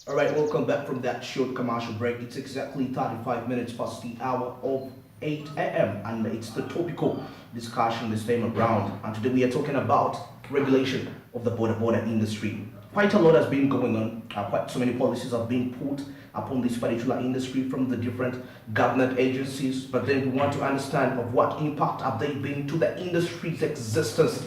All right, welcome back from that short commercial break. It's exactly 35 minutes past the hour of 8 a.m. and it's the topical discussion this time around. And today we are talking about regulation of the border industry. Quite a lot has been going on. Quite so many policies have been put upon this particular industry from the different government agencies. But then we want to understand of what impact have they been to the industry's existence.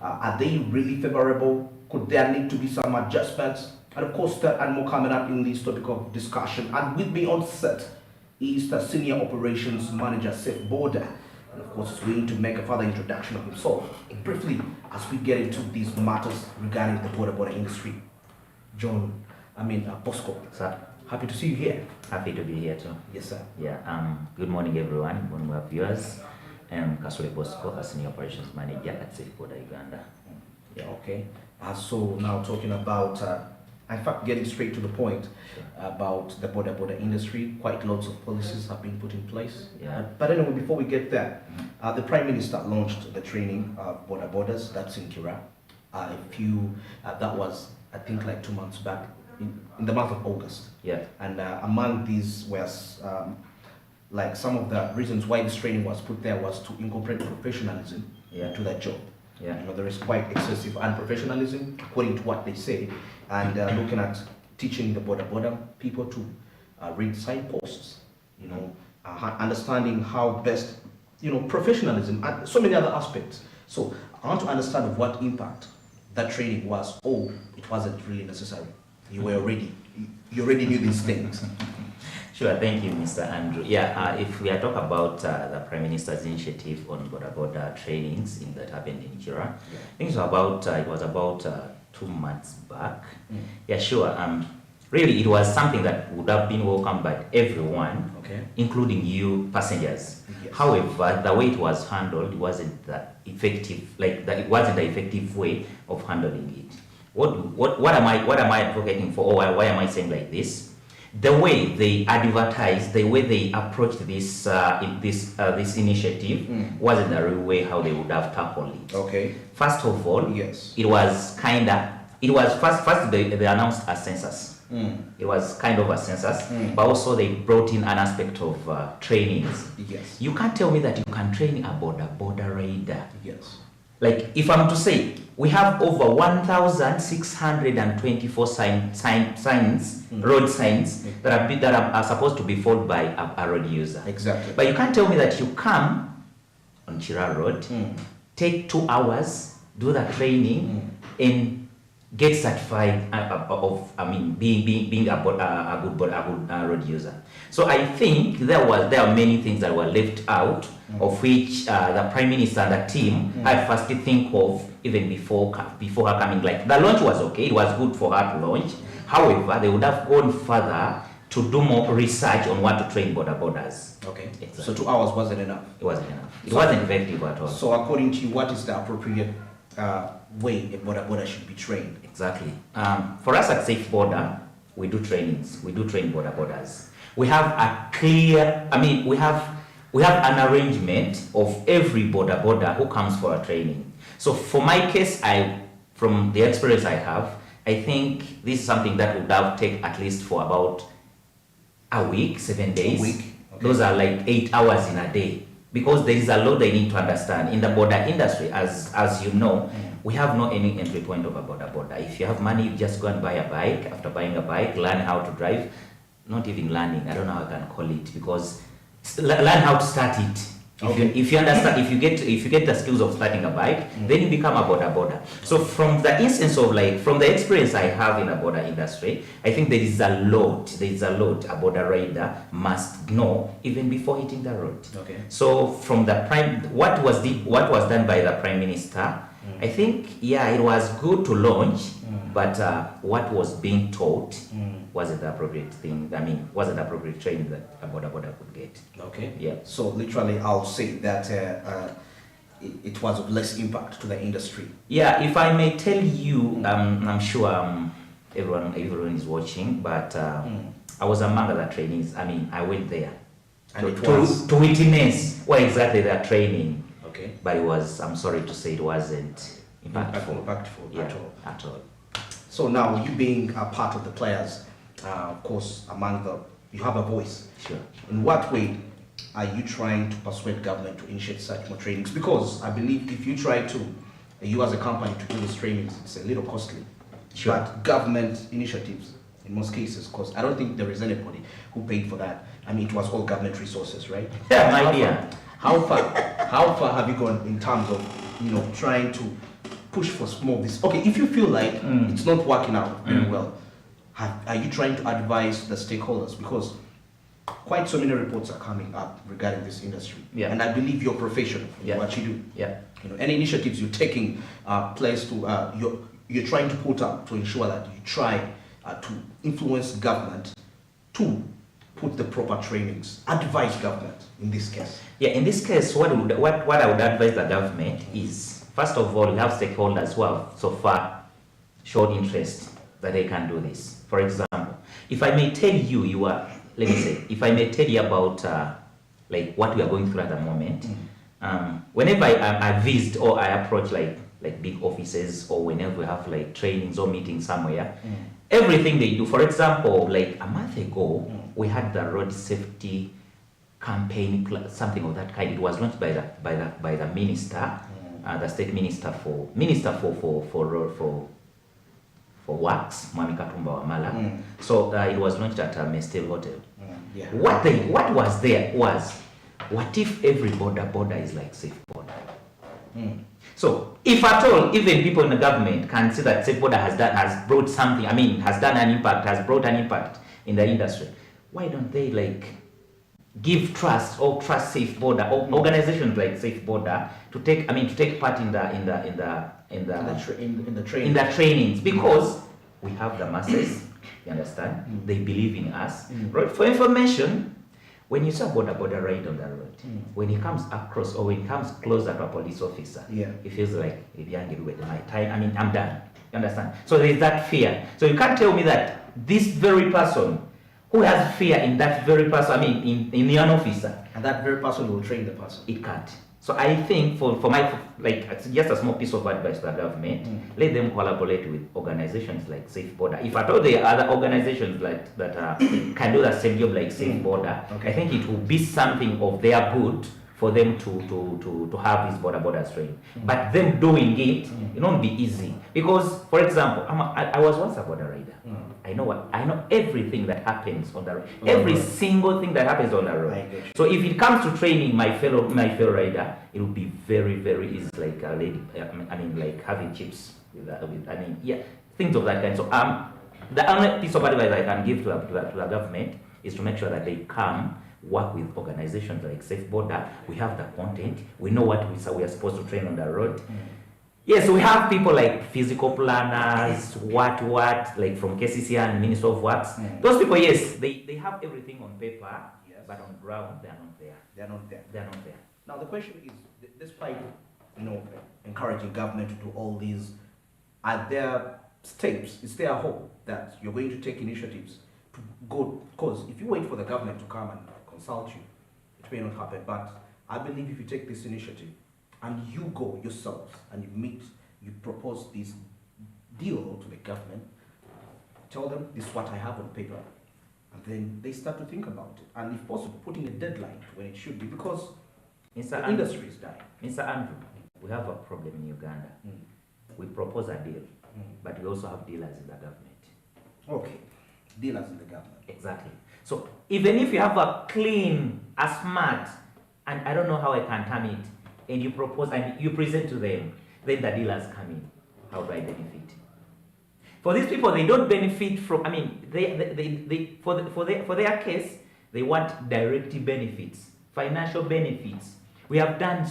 Are they really favorable? Could there need to be some adjustments? And of course, that and more coming up in this topic of discussion. And with me on set is the Senior Operations Manager, BODA. And of course, he's going to make a further introduction of himself briefly as we get into these matters regarding the border industry. Bosco, Sir, happy to see you here. happy to be here too. Yes, sir. Yeah. Good morning, everyone. Good morning, our viewers. I'm Kasole Bosco, a Senior Operations Manager at BODA Uganda. Yeah, okay. So now talking about, in fact, getting straight to the point about the border industry, quite lots of policies have been put in place. Yeah. But anyway, before we get there, the Prime Minister launched the training of borders. That's in Kira. That was, I think, like 2 months back in the month of August. Yeah. And among these was like some of the reasons why this training was put there was to incorporate professionalism to that job. Yeah. There is quite excessive unprofessionalism, according to what they say, and looking at teaching the border people to read signposts, understanding how best, professionalism and so many other aspects. So I want to understand of what impact that training was. Oh, it wasn't really necessary. You already knew these things. Sure, thank you, Mr. Andrew. Yeah, if we are talking about the Prime Minister's initiative on border trainings that happened in Kira, I think it was about 2 months back. Yeah, sure. Really, it was something that would have been welcomed by everyone, including you passengers. Yes. However, the way it was handled wasn't that effective. It wasn't the effective way of handling it. What am I advocating for? Or why am I saying like this? The way they advertised, the way they approached this initiative wasn't the real way how they would have tackled it. Okay. First of all, yes, it was first they announced a census. It was kind of a census, but also they brought in an aspect of trainings. Yes. You can't tell me that you can train a border raider. Yes. Like if I'm to say we have over 1,624 signs, road signs that are supposed to be followed by a road user. Exactly. But you can't tell me that you come on Chira Road, take 2 hours, do the training, and get certified being a good road user. So I think there are many things that were left out, of which the Prime Minister and the team had first to think of even before her coming. Like the launch was okay, it was good for her to launch. However, they would have gone further to do more research on what to train borders. Okay. Exactly. So 2 hours wasn't enough. It wasn't enough. It wasn't effective at all. So according to you, what is the appropriate way a border should be trained? Exactly. For us at Safe Border, we do trainings. We do train borders. We have a clear, we have an arrangement of every border who comes for a training. So for my case, from the experience I have, I think this is something that would have taken at least for about a week, 7 days. A week. Okay. Those are like 8 hours in a day, because there is a lot they need to understand. In the border industry, as you know, we have no any entry point of a border. If you have money, you just go and buy a bike. After buying a bike, learn how to drive. Not even learning, I don't know how I can call it, because learn how to start it. If you understand, if you get the skills of starting a bike, then you become a border. So from the instance of from the experience I have in the border industry, I think there is a lot a border rider must know even before hitting the road. Okay. So from the what was done by the Prime Minister, I think it was good to launch, but what was being taught wasn't the appropriate thing. Wasn't the appropriate training that a border could get. Okay. Yeah. So literally, I'll say that it was of less impact to the industry. Yeah. If I may tell you, I'm sure everyone is watching, but I was among the trainees. I went there And to witness what exactly they're training. Okay. But I'm sorry to say, it wasn't impactful. Impactful Yeah, at all. at all. So now you being a part of the players, of course, you have a voice. Sure. In what way are you trying to persuade government to initiate such more trainings? Because I believe if you try to, you as a company to do these trainings, it's a little costly. Sure. But government initiatives, in most cases, because I don't think there is anybody who paid for that. I mean, it was all government resources, right? Yeah, my dear. How far have you gone in terms of, trying to push for more of this? Okay, if you feel like it's not working out very well, are you trying to advise the stakeholders? Because quite so many reports are coming up regarding this industry. Yeah. And I believe you're professional in what you do. Yeah. Any initiatives you're taking place to, you're trying to put up to ensure that you try to influence government to put the proper trainings, advise government in this case. Yeah, in this case, what I would advise the government is, first of all, you have stakeholders who have so far showed interest that they can do this. For example, if I may tell you, if I may tell you about like what we are going through at the moment, whenever I visit or I approach like big offices, or whenever we have like trainings or meetings somewhere, everything they do, for example, like a month ago, we had the road safety campaign, something of that kind. It was launched by the minister, the state minister for works, Mwami Katumba Wamala. So it was launched at Mestel Hotel. Yeah. What was there was, what if every border is like safe border? So if at all, even people in the government can see that safe border has brought something, has done an impact, has brought an impact in the industry, why don't they like give trust or trust safe border or organizations like safe border to take part in the trainings, because we have the masses, you understand? They believe in us. Right? For information, when you saw border right on the road, when he comes across or when he comes closer to a police officer, he feels like, my time, I'm done. You understand? So there is that fear. So you can't tell me that this very person who has fear in that very person, in an officer, and that very person will train the person. It can't. So I think for just a small piece of advice to the government, let them collaborate with organizations like Safe Border. If at all there are other organizations like that can do the same job like Safe Border, I think it will be something of their good for them to have this border training. But them doing it, it won't be easy. Because, for example, I was once a border rider. I know everything that happens on the road. Every single thing that happens on the road. So if it comes to training my fellow rider, it will be very, very easy, like a lady. Like having chips things of that kind. So the only piece of advice I can give to the government is to make sure that they come work with organizations like Safe Border. We have the content. We know what we are supposed to train on the road. Yes, we have people like physical planners, what, like from KCC and Minister of Works. Those people, yes, they have everything on paper, but on ground, they are not there. They are not there. They are not there. Now the question is, despite encouraging government to do all these, are there steps? Is there a hope that you're going to take initiatives to go? Because if you wait for the government to come and consult you, it may not happen. But I believe if you take this initiative and you go yourselves and you propose this deal to the government, tell them this is what I have on paper, and then they start to think about it. And if possible, putting a deadline to when it should be, because the industry is dying. Mr. Andrew, we have a problem in Uganda. We propose a deal, but we also have dealers in the government. Okay, dealers in the government. Exactly. So even if you have a clean, a smart, and I don't know how I can term it, and you propose and you present to them, then the dealers come in. How do I benefit? For these people, they don't benefit from. For their case, they want direct benefits, financial benefits. We have done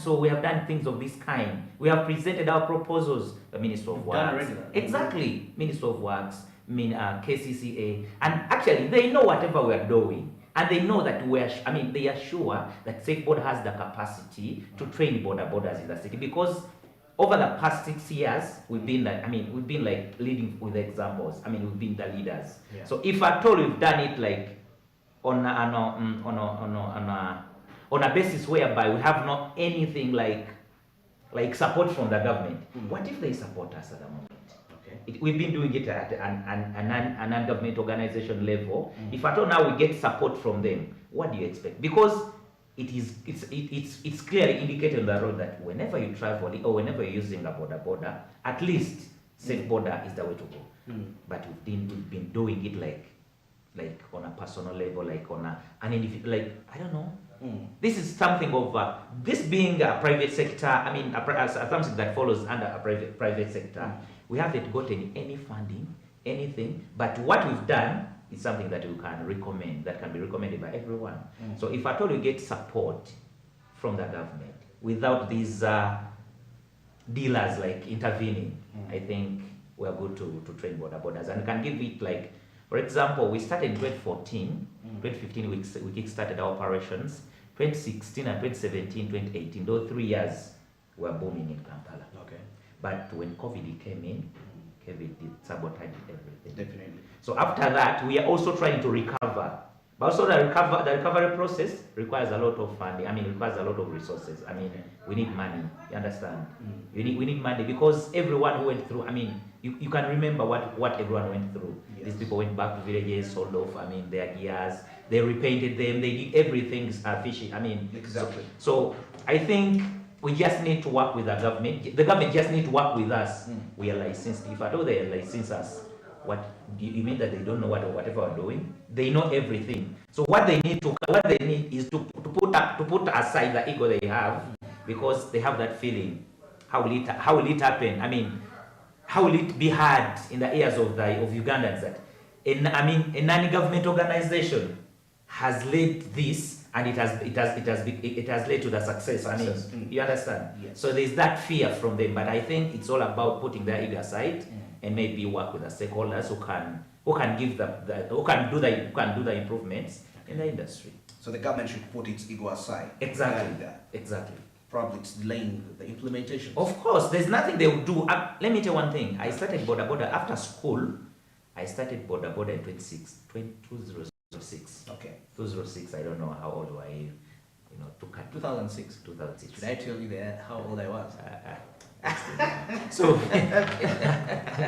things of this kind. We have presented our proposals. The Minister of Works, exactly, Minister of Works, KCCA, and actually they know whatever we are doing. And they know that they are sure that Safe Border has the capacity to train borders in the city, because over the past 6 years we've been leading with examples. We've been the leaders. Yeah. So if at all we've done it like on a basis whereby we have not anything like support from the government, what if they support us at the moment? Okay. We've been doing it at an non-government organization level. If at all now we get support from them, what do you expect? Because it's clearly indicated on the road that whenever you travel or whenever you're using a border, at least safe border is the way to go. But we've been doing it like on a personal level, like on an individual, like I don't know. This is something of this being a private sector. I mean, something that follows under a private sector. We haven't gotten any funding, anything. But what we've done is something that we can recommend, that can be recommended by everyone. So if at all you get support from the government without these dealers like intervening, I think we are good to train borders, and we can give it like, for example, we started in 2014, 2015 we kick-started our operations. 2016 and 2017, 2018, those 3 years were booming in Kampala. Okay. But when COVID came in, COVID did sabotage everything. Definitely. So after that, we are also trying to recover. But also the recovery process requires a lot of funding. I mean, requires a lot of resources. I mean, we need money. You understand? We need money because everyone who went through, I mean, you can remember what everyone went through. Yes. These people went back to villages, sold off, I mean, their gears. They repainted them. They did everything fishy. I mean, exactly. So I think we just need to work with the government. The government just need to work with us. We are licensed. If at all they license us, what do you mean that they don't know whatever we're doing? They know everything. So what they need is to put aside the ego they have, because they have that feeling. How will it happen? I mean, how will it be heard in the ears of Ugandans that a non-government organization has led this, and it has led to the success. I mean, you understand? Yes. So there's that fear from them, but I think it's all about putting their ego aside and maybe work with the stakeholders who can do the improvements in the industry. So the government should put its ego aside. Exactly. Exactly. Probably it's delaying the implementation. Of course, there's nothing they will do. Let me tell you one thing. I started BODA after school. I started BODA in 2006. Okay. 2006. I don't know how old were you. 2006. 2006. Should I tell you how old I was? So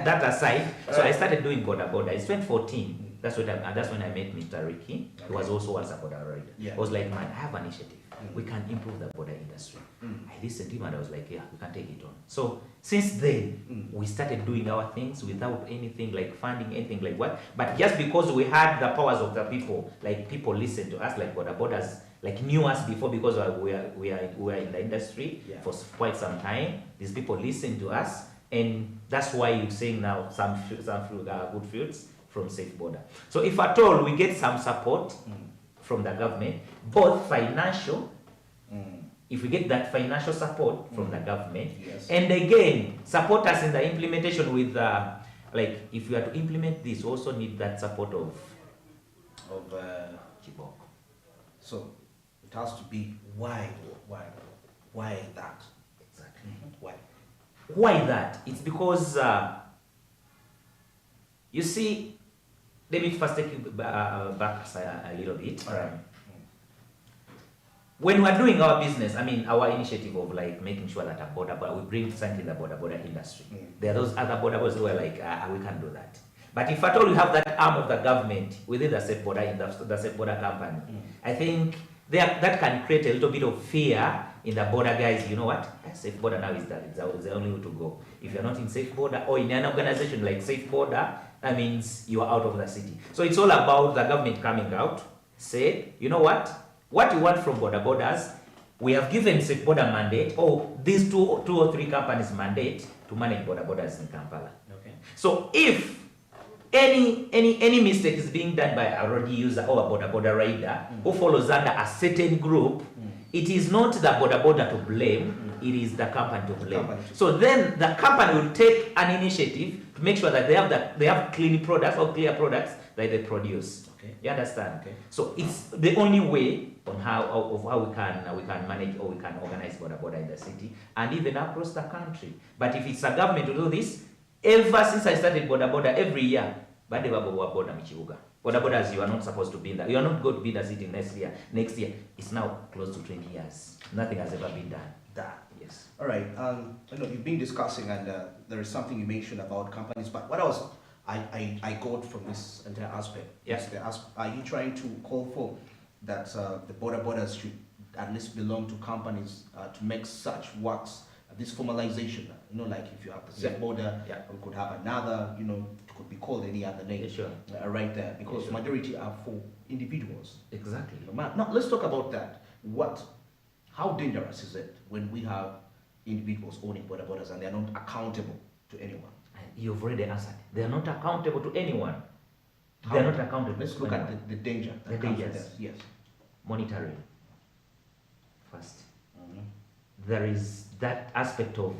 that aside, so I started doing BODA. It's 2014. That's when I met Mr. Ricky. Okay. He was also once a BODA rider. Yeah. I was like, man, I have an initiative. We can improve the BODA industry. I listened to him and I was like, yeah, we can take it on. So since then, we started doing our things without anything like funding, anything like what. But just because we had the powers of the people, like people listened to us, like BODAs, like knew us before because we are in the industry for quite some time. These people listened to us, and that's why you're seeing now some good fruits from Safe Border. So if at all we get some support from the government, both financial, if we get that financial support from the government, and again support us in the implementation with like if we are to implement this, we also need that support of Chibok. So it has to be why that? Exactly. Why that? It's because you see, let me first take you back a little bit. All right. When we're doing our business, I mean our initiative of like making sure that we bring something in the border industry. There are those other borders who are like, we can't do that. But if at all you have that arm of the government within the Safe Border, the Safe Border company, I think that can create a little bit of fear in the border guys. You know what? Safe Border now is the only way to go. If you're not in Safe Border or in an organization like Safe Border, that means you are out of the city. So it's all about the government coming out, say, you know what you want from borders, we have given Safe Border mandate, these two or three companies mandate to manage borders in Kampala. Okay. So if any mistake is being done by a road user or a border rider who follows under a certain group, it is not the border to blame, it is the company to blame. So then the company will take an initiative to make sure that they have clean products or clear products that they produce. Okay. You understand? Okay. So it's the only way on how we can manage or we can organize border in the city and even across the country. But if it's a government to do this, ever since I started border every year, borders, you are not supposed to be in that. You are not going to be in the city next year. It's now close to 20 years. Nothing has ever been done. that. Yes. All right. I know you've been discussing, and there is something you mentioned about companies. But what I got from this entire aspect is are you trying to call for that the border borders should at least belong to companies to make such works, this formalization? You know, like if you have the safe border, we could have another. You know, it could be called any other name. Sure. Right there, because majority are for individuals. Exactly. Now let's talk about that. How dangerous is it when we have individuals owning border borders and they are not accountable to anyone? You've already answered. They are not accountable to anyone. They are not accountable. Let's look at the danger. The dangers. Yes. Monitoring. First. There is that aspect of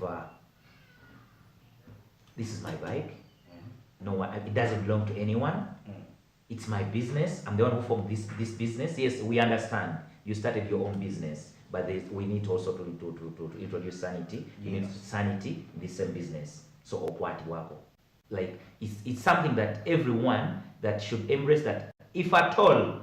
this is my bike. No one. It doesn't belong to anyone. It's my business. I'm the one who formed this business. Yes, we understand. You started your own business. But we need also to introduce sanity. You need sanity in the same business. So okwati wako. Like it's something that everyone that should embrace, that if at all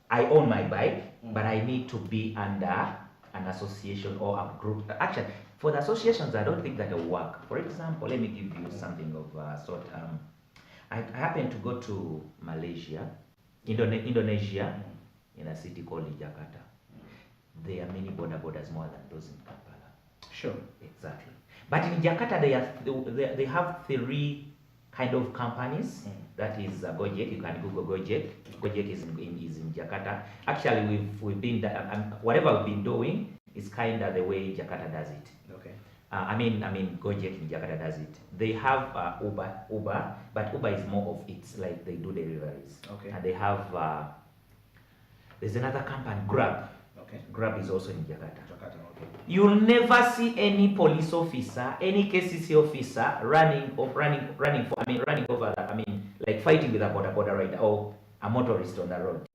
I own my bike, but I need to be under an association or a group. Actually, for the associations, I don't think that will work. For example, let me give you something of sort. I happened to go to Malaysia, Indonesia, in a city called Jakarta. There are many borders more than those in Kampala. Sure. Exactly. But in Jakarta, they have three kind of companies. That is Gojek. You can Google Gojek. Gojek is in Jakarta. Actually, we've been whatever we've been doing is kind of the way Jakarta does it. Okay. I mean Gojek in Jakarta does it. They have Uber, but Uber is more of it's like they do deliveries. Okay. And they have there's another company, Grab. Okay. Grab is also in Jakarta. Okay. You'll never see any police officer, any KCC officer running over that. Like fighting with a border rider or a motorist on the road.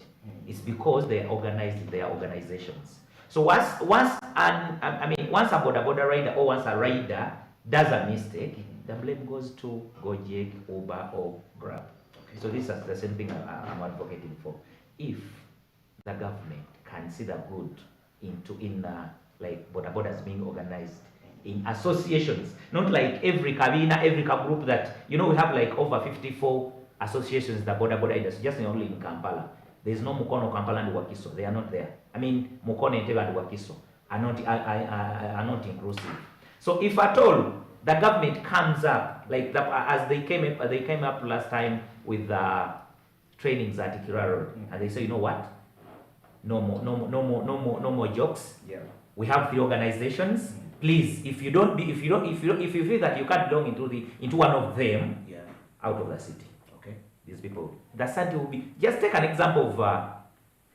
It's because they are organized in their organizations. So once a border rider or once a rider does a mistake, the blame goes to Gojek, Uber, or Grab. Okay. So this is the same thing I'm advocating for. If the government can see the good in like borders being organized in associations, not like every cabina, every group that, we have like over 54 associations, the border industry, just only in Kampala. There's no Mukono, Kampala, and Wakiso. They are not there. Mukono, Entebbe, and Wakiso are not inclusive. So if at all the government comes up like as they came up last time with the trainings at Ikira Road, and they say, you know what? No more jokes. Yeah. We have three organizations. Please, if you feel that you can't belong into one of them, out of the city. Okay. These people, the city will be. Just take an example of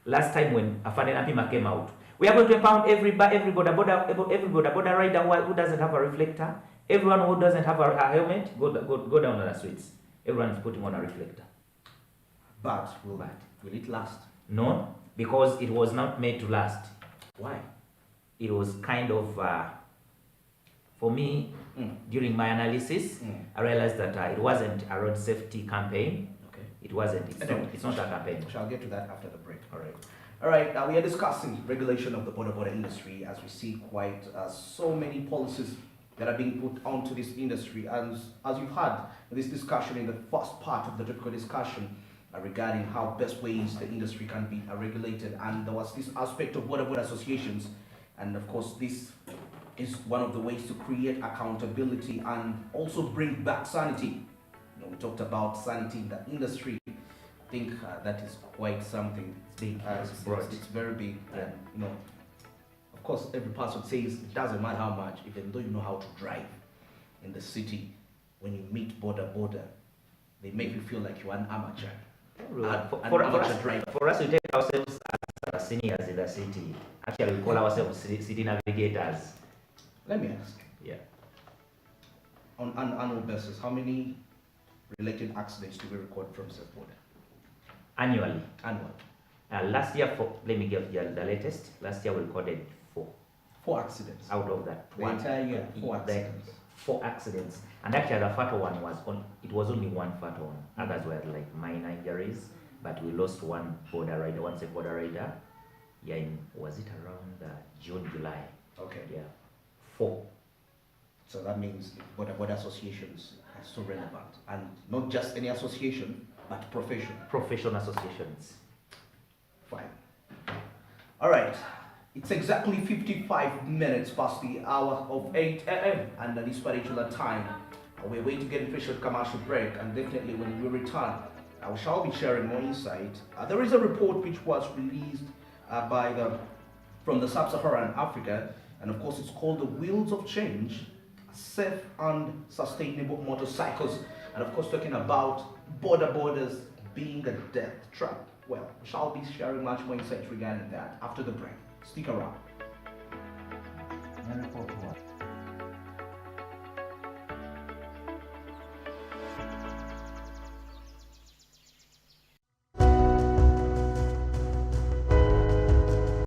last time when Afane Napima came out. We are going to impound every border rider who doesn't have a reflector. Everyone who doesn't have a helmet, go down on the streets. Everyone is putting on a reflector. But will it last? No, because it was not made to last. Why? It was kind of, for me, during my analysis, I realized that it wasn't a road safety campaign. Okay. It wasn't. It's not a campaign. We shall get to that after the break. All right. Now we are discussing regulation of the border industry, as we see quite so many policies that are being put onto this industry. And as you've had this discussion in the first part of the topical discussion, regarding how best ways the industry can be regulated, and there was this aspect of border associations, and of course this is one of the ways to create accountability and also bring back sanity. We talked about sanity in the industry. I think that is quite something. It's big. It's very big. And of course every person says it doesn't matter how much, even though you know how to drive in the city, when you meet border, they make you feel like you're an amateur. For us, we take ourselves as seniors in the city. Actually, we call ourselves city navigators. Let me ask. Yeah. On an annual basis, how many related accidents do we record from safe border? Annually. Last year, let me give you the latest. Last year we recorded 4. 4 accidents. Out of that. The entire year, 4 accidents. 4 accidents. And actually the fatal one was only one fatal one. Others were like minor injuries, but we lost one safe border rider. Yeah, was it around June, July? Okay. Yeah. 4. So that means border associations are so relevant, and not just any association, but Professional associations. Fine. All right. It's exactly 55 minutes past the hour of 8 a.m. and at this particular time, we're going to get into a short commercial break, and definitely when we return, I shall be sharing more insight. There is a report which was released from the Sub-Saharan Africa, and of course it's called The Wheels of Change, Safe and Sustainable Motorcycles, and of course talking about borders being a death trap. Well, we shall be sharing much more insight regarding that after the break. Stick around.